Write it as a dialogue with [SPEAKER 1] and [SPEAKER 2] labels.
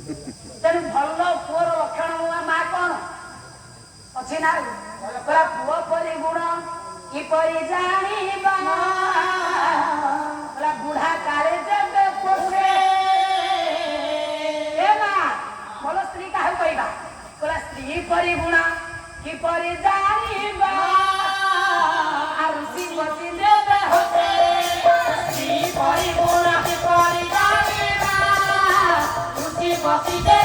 [SPEAKER 1] ତେଣୁ ଭଲ ପୁଅର ଲକ୍ଷଣ ମା କଣ ଅଛି ନା ପୁରା ପୁଅ ପରି ଗୁଣ କିପରି ଜାଣିବା ପୁରା ବୁଢା କାଳେ ଦେବେ ପୋଷେ ଏ ମା ଭଲ ସ୍ତ୍ରୀ କାହାକୁ କହିବା ପୁରା ସ୍ତ୍ରୀ ପରି ଗୁଣ କିପରି ଜାଣିବା ଆଉ ବସି ଦେବେ ହୋତେ ସ୍ତ୍ରୀ ପରି ଗୁଣ କିପରି ଜାଣିବା ବସି